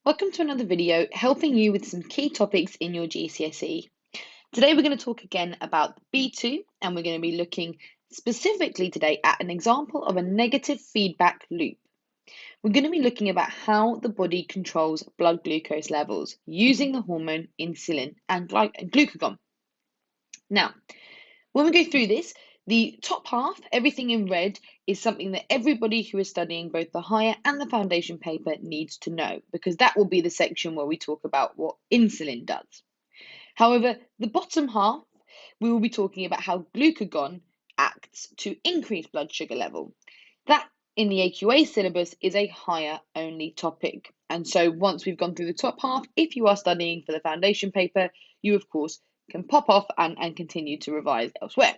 Welcome to another video helping you with some key topics in your GCSE. Today we're going to talk again about B2 and we're going to be looking specifically today at an example of a negative feedback loop. We're going to be looking about how the body controls blood glucose levels using the hormone insulin and glucagon. Now, when we go through this, the top half, everything in red, is something that everybody who is studying both the higher and the foundation paper needs to know, because that will be the section where we talk about what insulin does. However, the bottom half, we will be talking about how glucagon acts to increase blood sugar level. That, in the AQA syllabus, is a higher only topic. And so once we've gone through the top half, if you are studying for the foundation paper, you, of course, can pop off and continue to revise elsewhere.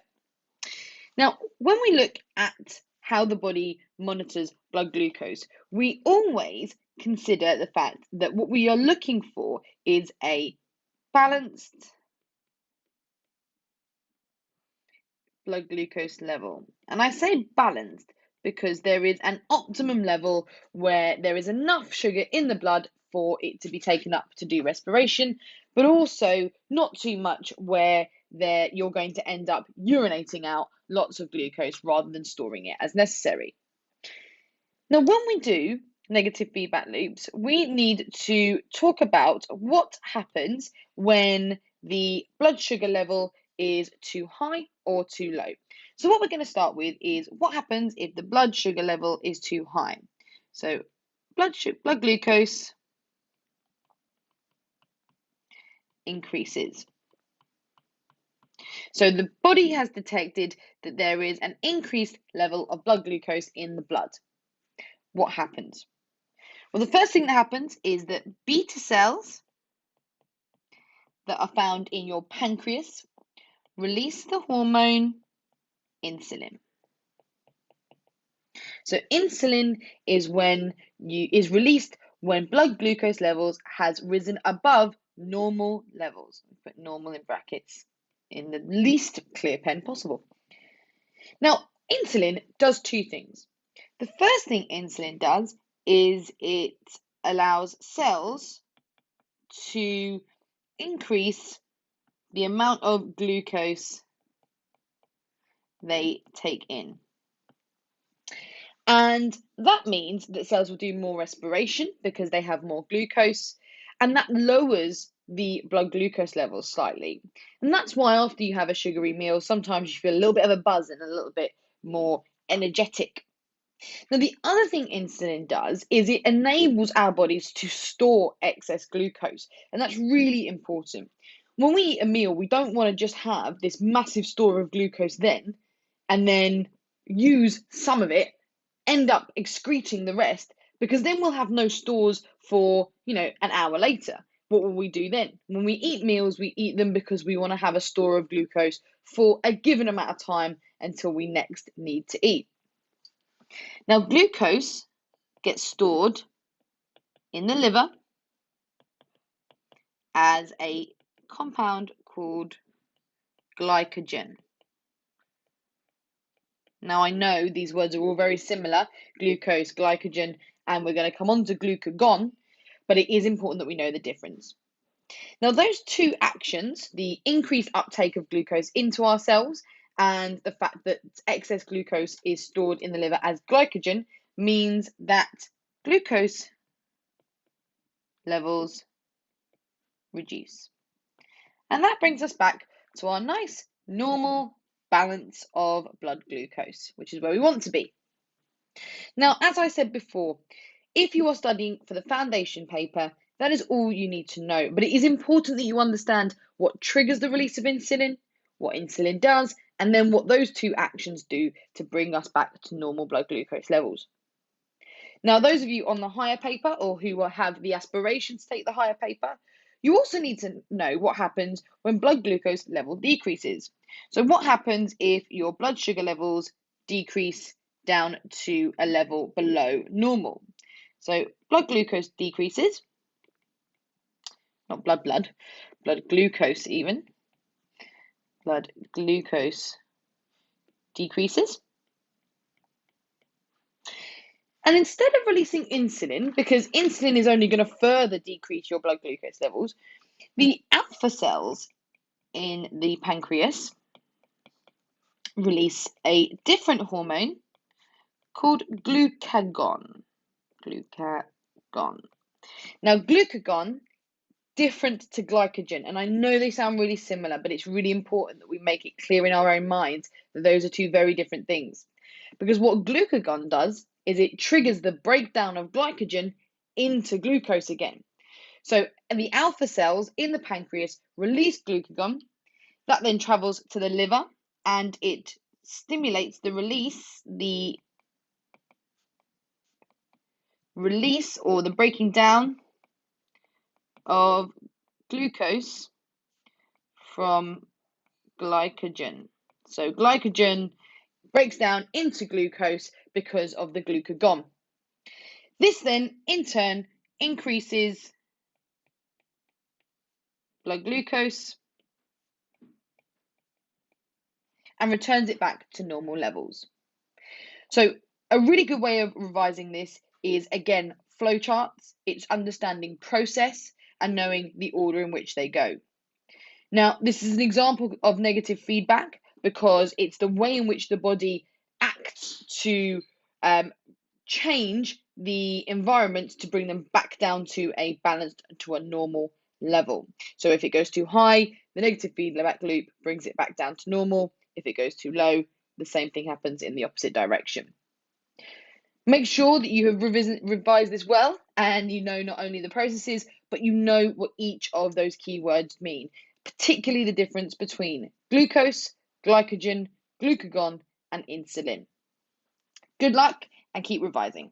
Now, when we look at how the body monitors blood glucose, we always consider the fact that what we are looking for is a balanced blood glucose level. And I say balanced because there is an optimum level where there is enough sugar in the blood for it to be taken up to do respiration, but also not too much where you're going to end up urinating out lots of glucose rather than storing it as necessary. Now, when we do negative feedback loops, we need to talk about what happens when the blood sugar level is too high or too low. So what we're going to start with is what happens if the blood sugar level is too high. So blood glucose increases. So the body has detected that there is an increased level of blood glucose in the blood. What happens? Well, the first thing that happens is that beta cells that are found in your pancreas release the hormone insulin. So insulin is released when blood glucose levels has risen above normal levels. Put normal in brackets in the least clear pen possible. Now, insulin does two things. The first thing insulin does is it allows cells to increase the amount of glucose they take in. And that means that cells will do more respiration because they have more glucose, and that lowers the blood glucose levels slightly. And that's why after you have a sugary meal, sometimes you feel a little bit of a buzz and a little bit more energetic. Now, the other thing insulin does is it enables our bodies to store excess glucose, and that's really important. When we eat a meal, we don't want to just have this massive store of glucose and then use some of it, end up excreting the rest, because then we'll have no stores for, an hour later. What will we do then? When we eat meals, we eat them because we want to have a store of glucose for a given amount of time until we next need to eat. Now, glucose gets stored in the liver as a compound called glycogen. Now, I know these words are all very similar, glucose, glycogen, and we're going to come on to glucagon, but it is important that we know the difference. Now, those two actions, the increased uptake of glucose into our cells and the fact that excess glucose is stored in the liver as glycogen, means that glucose levels reduce. And that brings us back to our nice normal balance of blood glucose, which is where we want to be. Now, as I said before, if you are studying for the foundation paper, that is all you need to know. But it is important that you understand what triggers the release of insulin, what insulin does, and then what those two actions do to bring us back to normal blood glucose levels. Now, those of you on the higher paper or who have the aspiration to take the higher paper, you also need to know what happens when blood glucose level decreases. So what happens if your blood sugar levels decrease down to a level below normal? So blood glucose decreases, not blood glucose even. Blood glucose decreases. And instead of releasing insulin, because insulin is only going to further decrease your blood glucose levels, the alpha cells in the pancreas release a different hormone called glucagon. Glucagon. Now, glucagon, different to glycogen, and I know they sound really similar, but it's really important that we make it clear in our own minds that those are two very different things. Because what glucagon does is it triggers the breakdown of glycogen into glucose again. So the alpha cells in the pancreas release glucagon, that then travels to the liver and it stimulates the release or the breaking down of glucose from glycogen. So glycogen breaks down into glucose because of the glucagon. This then, in turn, increases blood glucose and returns it back to normal levels. So a really good way of revising this is, again, flowcharts. It's understanding process and knowing the order in which they go. Now, this is an example of negative feedback because it's the way in which the body acts to change the environment to bring them back down to a balanced, to a normal level. So if it goes too high, the negative feedback loop brings it back down to normal. If it goes too low, the same thing happens in the opposite direction. Make sure that you have revised this well and you know not only the processes, but you know what each of those keywords mean, particularly the difference between glucose, glycogen, glucagon, and insulin. Good luck and keep revising.